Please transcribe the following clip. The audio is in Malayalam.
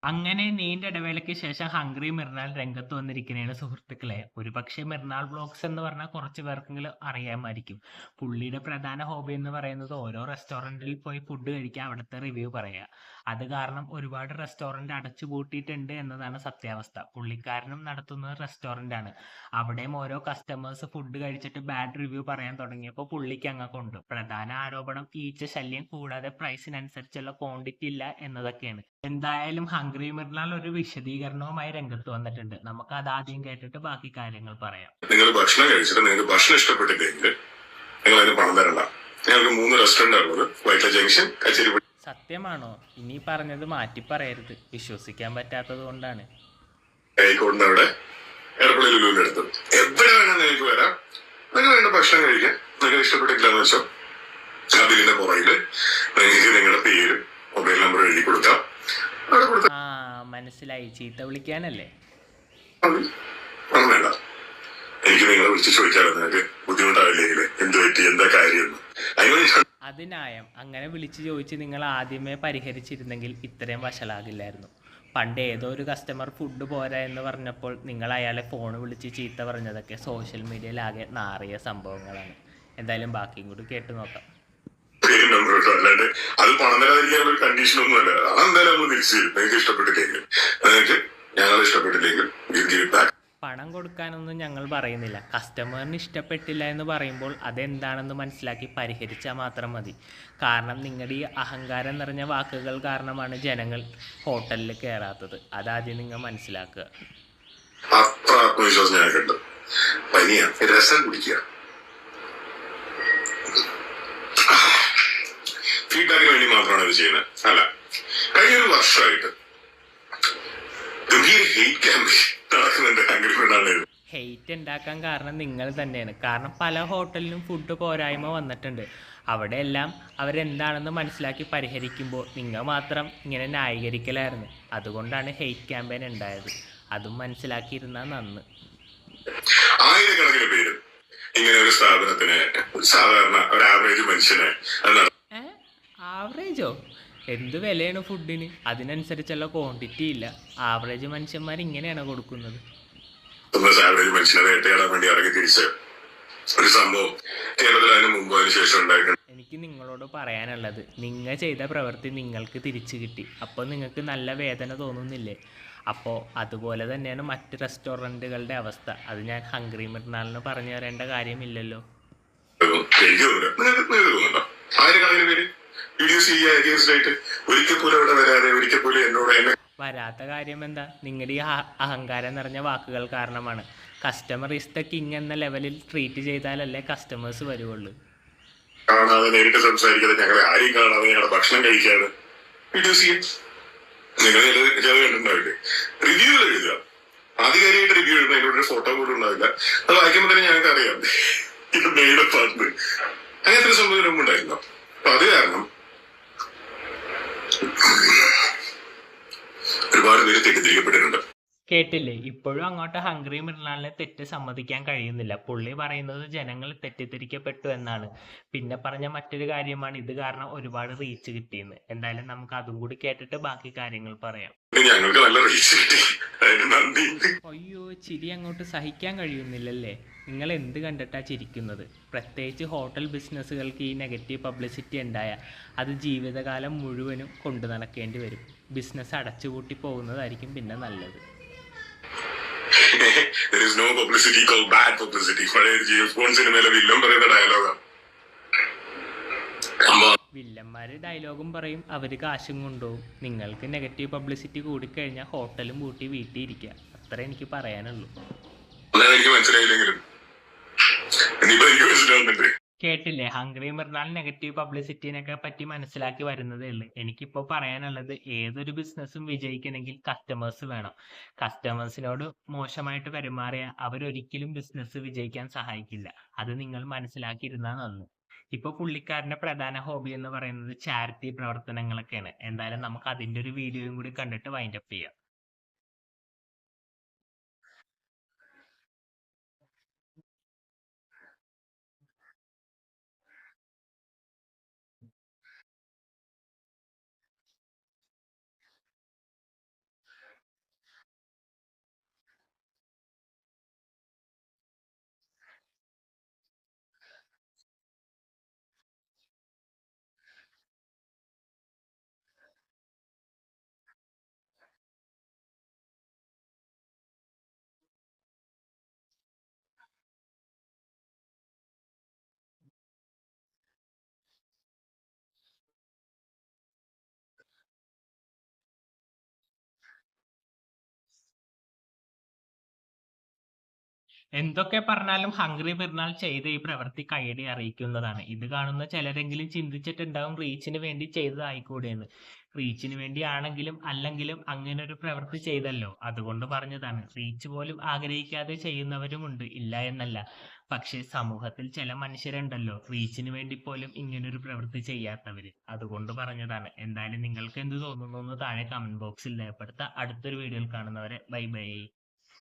അങ്ങനെ നീണ്ട ഇടവേളയ്ക്ക് ശേഷം ഹംഗ്രി മിർനാൽ രംഗത്ത് വന്നിരിക്കുകയാണ് സുഹൃത്തുക്കളെ. ഒരുപക്ഷെ മിർനാൽ വ്ളോഗ്സ് എന്ന് പറഞ്ഞാൽ കുറച്ച് പേർക്കെങ്കിലും അറിയാമായിരിക്കും. പുള്ളിയുടെ പ്രധാന ഹോബി എന്ന് പറയുന്നത് ഓരോ റെസ്റ്റോറൻറ്റിൽ പോയി ഫുഡ് കഴിക്കുക, അവിടുത്തെ റിവ്യൂ പറയുക. അത് കാരണം ഒരുപാട് റെസ്റ്റോറൻറ്റ് അടച്ചു പൂട്ടിയിട്ടുണ്ട് എന്നതാണ് സത്യാവസ്ഥ. പുള്ളിക്കാരനും നടത്തുന്നത് റെസ്റ്റോറൻ്റാണ്. അവിടെയും ഓരോ കസ്റ്റമേഴ്സ് ഫുഡ് കഴിച്ചിട്ട് ബാഡ് റിവ്യൂ പറയാൻ തുടങ്ങിയപ്പോൾ പുള്ളിക്ക് അങ്ങ് കൊണ്ടു. പ്രധാന ആരോപണം ഈച്ച ശല്യം കൂടാതെ പ്രൈസിനനുസരിച്ചുള്ള ക്വാണ്ടിറ്റി ഇല്ല എന്നതൊക്കെയാണ്. എന്തായാലും ഹംഗ്രി മിർലാൽ ഒരു വിശദീകരണവുമായി രംഗത്ത് വന്നിട്ടുണ്ട്. നമുക്ക് അത് ആദ്യം കേട്ടിട്ട് ബാക്കി കാര്യങ്ങൾ പറയാം. നിങ്ങൾ ഭക്ഷണം കഴിച്ചിട്ട് നിങ്ങൾക്ക് ഭക്ഷണം ഇഷ്ടപ്പെട്ടില്ലെങ്കിൽ നിങ്ങൾ അതിന് പണം തരണ്ട. ഞങ്ങൾക്ക് 3 റെസ്റ്റോറന്റ് ഉള്ളത് വൈറ്റ്ല ജംഗ്ഷൻ, കച്ചേരിപ്പടി. സത്യമാണോ? ഇനി പറഞ്ഞത് മാറ്റി പറയരുത്, വിശ്വസിക്കാൻ പറ്റാത്തത് കൊണ്ടാണ്. ഹൈക്കോടിന്റെ അവിടെ എടപ്പള്ളി ലുലുവിന്റെ അടുത്ത് എവിടെ വേണം നിങ്ങൾക്ക് വരാം. നിങ്ങൾ വേണ്ട ഭക്ഷണം കഴിക്കാൻ. നിങ്ങൾക്ക് ഇഷ്ടപ്പെട്ടില്ല എന്ന് വെച്ചോ അതിന്റെ പുറകില് നിങ്ങൾക്ക് നിങ്ങളുടെ പേരും മൊബൈൽ നമ്പർ എഴുതി കൊടുക്കാം. ആ, മനസ്സിലായി, ചീത്ത വിളിക്കാനല്ലേ? വേണ്ട, എനിക്ക് നിങ്ങളെ വിളിച്ച് ചോദിക്കാറോ നിങ്ങൾക്ക് ബുദ്ധിമുട്ടാവില്ലെങ്കിൽ എന്ത് പറ്റി, എന്താ കാര്യം. അത് ന്യായം. അങ്ങനെ വിളിച്ചു ചോദിച്ച് നിങ്ങൾ ആദ്യമേ പരിഹരിച്ചിരുന്നെങ്കിൽ ഇത്രയും വഷളാകില്ലായിരുന്നു. പണ്ട് ഏതോ ഒരു കസ്റ്റമർ ഫുഡ് പോരാ എന്ന് പറഞ്ഞപ്പോൾ നിങ്ങൾ അയാളെ ഫോൺ വിളിച്ച് ചീത്ത പറഞ്ഞതൊക്കെ സോഷ്യൽ മീഡിയയിലാകെ നാറിയ സംഭവങ്ങളാണ്. എന്തായാലും ബാക്കിയും കൂടി കേട്ടു നോക്കാം. അല്ലാണ്ട് അത് പണം തരാതിരിക്കാനുള്ള ഒരു കണ്ടീഷൻ ഒന്നും അല്ല. അതെന്തായാലും നമ്മൾ തിരിച്ചു തരും. നിങ്ങൾക്ക് ഇഷ്ടപ്പെട്ടില്ലെങ്കിൽ, നിങ്ങൾക്ക് ഞങ്ങൾ ഇഷ്ടപ്പെട്ടില്ലെങ്കിൽ പണം കൊടുക്കാനൊന്നും ഞങ്ങൾ പറയുന്നില്ല. കസ്റ്റമറിന് ഇഷ്ടപ്പെട്ടില്ല എന്ന് പറയുമ്പോൾ അതെന്താണെന്ന് മനസ്സിലാക്കി പരിഹരിച്ചാൽ മാത്രം മതി. കാരണം നിങ്ങളുടെ ഈ അഹങ്കാരം നിറഞ്ഞ വാക്കുകൾ കാരണമാണ് ജനങ്ങൾ ഹോട്ടലിൽ കയറാത്തത്. അതാദ്യം നിങ്ങൾ മനസ്സിലാക്കുക. അത്ര ആത്മവിശ്വാസം ഞങ്ങൾക്കുണ്ട്. പനിയാ, രസം കുടിക്കുക. ഫീഡ്ബാക്കിന് വേണ്ടി മാത്രമാണ് ഇത് ചെയ്യുന്നത്. അല്ല, കഴിഞ്ഞൊരു വർഷമായിട്ട് ഗംഭീര ഹെയ്റ്റ് ക്യാമ്പയിൻ നടക്കുന്നുണ്ട് ഹംഗ്രി മിർലാലിന്. ഹെയ്റ്റ് ഉണ്ടാക്കാൻ കാരണം നിങ്ങൾ തന്നെയാണ്. കാരണം പല ഹോട്ടലിലും ഫുഡ് പോരായ്മ വന്നിട്ടുണ്ട്. അവിടെയെല്ലാം അവരെന്താണെന്ന് മനസ്സിലാക്കി പരിഹരിക്കുമ്പോൾ നിങ്ങൾ മാത്രം ഇങ്ങനെ ന്യായീകരിക്കലായിരുന്നു. അതുകൊണ്ടാണ് ഹെയ്റ്റ് ക്യാമ്പയിൻ ഉണ്ടായത്. അതും മനസ്സിലാക്കിയിരുന്നാൽ നന്ന്. ആയിരക്കണക്കിന് പേര് ഇങ്ങനെ ഒരു സ്ഥാപനത്തിന്, സാധാരണ ഒരു ആവറേജ് മനുഷ്യനെ ആവറേജോ? എന്ത് വിലയാണ് ഫുഡിന്? അതിനനുസരിച്ചുള്ള ക്വാണ്ടിറ്റി ഇല്ല. ആവറേജ് മനുഷ്യന്മാർ ഇങ്ങനെയാണ് കൊടുക്കുന്നത്. ആവറേജ് മനുഷ്യനെ വേട്ടയാടാൻ വേണ്ടി ഇറങ്ങി തിരിച്ച് ഒരു സംഭവം കേരളത്തിൽ അതിന് മുമ്പ് അതിന് ശേഷം ഉണ്ടായിട്ടുണ്ട്. എനിക്ക് നിങ്ങളോട് പറയാനുള്ളത്, നിങ്ങൾ ചെയ്ത പ്രവൃത്തി നിങ്ങൾക്ക് തിരിച്ചു കിട്ടി. അപ്പോൾ നിങ്ങൾക്ക് നല്ല വേദന തോന്നുന്നില്ലേ? അപ്പോൾ അതുപോലെ തന്നെയാണ് മറ്റ് റെസ്റ്റോറൻറ്റുകളുടെ അവസ്ഥ. അത് ഞാൻ ഹംഗ്രി മിർനാലിന് പറഞ്ഞു തരേണ്ട കാര്യമില്ലല്ലോ. എനിക്ക് തോന്നുന്നുണ്ടോ ആയിരക്കണക്കിന് പേര് വീഡിയോസ് ചെയ്യുക അഗേൻസ്റ്റ് ആയിട്ട് ഒരിക്കൽ പോലും അവിടെ വരാതെ ഒരിക്കൽ പോലും എന്നോട് എന്നെ വരാത്ത കാര്യം എന്താ? നിങ്ങളുടെ ഈ അഹങ്കാരം നിറഞ്ഞ വാക്കുകൾ കാരണമാണ്. കസ്റ്റമർ ഈസ് ദ കിങ് എന്ന ലെവലിൽ ട്രീറ്റ് ചെയ്താലല്ലേ കസ്റ്റമേഴ്സ് വരുവുള്ളൂ. കാണാതെ നേരിട്ട് സംസാരിക്കാതെ ഞങ്ങളെ ആരെയും കാണാതെ ഞങ്ങളുടെ ഭക്ഷണം കഴിക്കാതെ വീഡിയോസ് ചെയ്യും. നിങ്ങൾ കണ്ടിട്ടുണ്ടാവില്ലേ? റിവ്യൂകൾ എഴുതുക, ആധികാരികമായിട്ട് റിവ്യൂ എഴുതുന്ന അതിലൂടെ ഫോട്ടോ പോലും ഉണ്ടാവില്ല. അത് വായിക്കുമ്പോൾ തന്നെ ഞങ്ങൾക്ക് അറിയാം ഇത് മെയ്ഡപ്പാണ്. അങ്ങനത്തെ ഒരു സംഭവം മുമ്പ് ഉണ്ടായിരുന്നു. അപ്പൊ അത് കാരണം ഒരുപാട് പേര് തെറ്റിദ്ധരിക്കപ്പെട്ടിട്ടുണ്ട്. കേട്ടില്ലേ? ഇപ്പോഴും അങ്ങോട്ട് ഹംഗ്രി മിർലാലിനെ തെറ്റ് സമ്മതിക്കാൻ കഴിയുന്നില്ല. പുള്ളി പറയുന്നത് ജനങ്ങൾ തെറ്റിദ്ധരിക്കപ്പെട്ടു എന്നാണ്. പിന്നെ പറഞ്ഞ മറ്റൊരു കാര്യമാണ് ഇത് കാരണം ഒരുപാട് റീച്ച് കിട്ടിയെന്ന്. എന്തായാലും നമുക്ക് അതും കൂടി കേട്ടിട്ട് ബാക്കി കാര്യങ്ങൾ പറയാം. ഞങ്ങൾക്ക് നല്ല റീച്ച് കിട്ടി. അയ്യോ, ചിരി അങ്ങോട്ട് സഹിക്കാൻ കഴിയുന്നില്ലല്ലേ? നിങ്ങൾ എന്ത് കണ്ടിട്ടാ ചിരിക്കുന്നത്? പ്രത്യേകിച്ച് ഹോട്ടൽ ബിസിനസ്സുകൾക്ക് ഈ നെഗറ്റീവ് പബ്ലിസിറ്റി ഉണ്ടായ അത് ജീവിതകാലം മുഴുവനും കൊണ്ടു നടക്കേണ്ടി വരും. ബിസിനസ് അടച്ചുപൂട്ടി പോകുന്നതായിരിക്കും പിന്നെ നല്ലത്. There is no publicity called bad publicity. പഴയ ജെയിംസ് ബോണ്ട് സിനിമയിലെ വില്ലൻ പറയുന്ന ഡയലോഗാണ്. വില്ലന്മാര് ഡയലോഗും പറയും, അവര് കാശും കൊണ്ടുപോകും. നിങ്ങൾക്ക് നെഗറ്റീവ് പബ്ലിസിറ്റി കൂടിക്കഴിഞ്ഞാൽ ഹോട്ടലും പൂട്ടി വീട്ടിൽ ഇരിക്കുക. അത്ര എനിക്ക് പറയാനുള്ളൂ. എനിക്ക് മനസ്സിലായില്ലെങ്കിലും കേട്ടില്ലേ? ഹംഗ്രി മിർലാൽ നെഗറ്റീവ് പബ്ലിസിറ്റിനൊക്കെ പറ്റി മനസ്സിലാക്കി വരുന്നതേ ഉള്ളൂ. എനിക്കിപ്പോൾ പറയാനുള്ളത്, ഏതൊരു ബിസിനസ്സും വിജയിക്കണമെങ്കിൽ കസ്റ്റമേഴ്സ് വേണം. കസ്റ്റമേഴ്സിനോട് മോശമായിട്ട് പെരുമാറിയ അവരൊരിക്കലും ബിസിനസ് വിജയിക്കാൻ സഹായിക്കില്ല. അത് നിങ്ങൾ മനസ്സിലാക്കിയിരുന്നാൽ നന്ന്. ഇപ്പോൾ പുള്ളിക്കാരൻ്റെ പ്രധാന ഹോബി എന്ന് പറയുന്നത് ചാരിറ്റി പ്രവർത്തനങ്ങളൊക്കെയാണ്. എന്തായാലും നമുക്ക് അതിൻ്റെ ഒരു വീഡിയോയും കൂടി കണ്ടിട്ട് വൈൻഡപ്പ് ചെയ്യാം. എന്തൊക്കെ പറഞ്ഞാലും ഹംഗ്രി പെരുന്നാൾ ചെയ്ത ഈ പ്രവൃത്തി കയ്യടി അറിയിക്കുന്നതാണ്. ഇത് കാണുന്ന ചിലരെങ്കിലും ചിന്തിച്ചിട്ടുണ്ടാവും റീച്ചിന് വേണ്ടി ചെയ്തതായിക്കൂടെയെന്ന്. റീച്ചിന് വേണ്ടിയാണെങ്കിലും അല്ലെങ്കിലും അങ്ങനെ ഒരു പ്രവൃത്തി ചെയ്തല്ലോ, അതുകൊണ്ട് പറഞ്ഞതാണ്. റീച്ച് പോലും ആഗ്രഹിക്കാതെ ചെയ്യുന്നവരുമുണ്ട്, ഇല്ല എന്നല്ല. പക്ഷെ സമൂഹത്തിൽ ചില മനുഷ്യരുണ്ടല്ലോ റീച്ചിന് വേണ്ടി പോലും ഇങ്ങനൊരു പ്രവൃത്തി ചെയ്യാത്തവര്, അതുകൊണ്ട് പറഞ്ഞതാണ്. എന്തായാലും നിങ്ങൾക്ക് എന്ത് തോന്നുന്നു എന്ന് താഴെ കമന്റ് ബോക്സിൽ രേഖപ്പെടുത്തുക. അടുത്തൊരു വീഡിയോയിൽ കാണുന്നവരെ ബൈ ബൈ.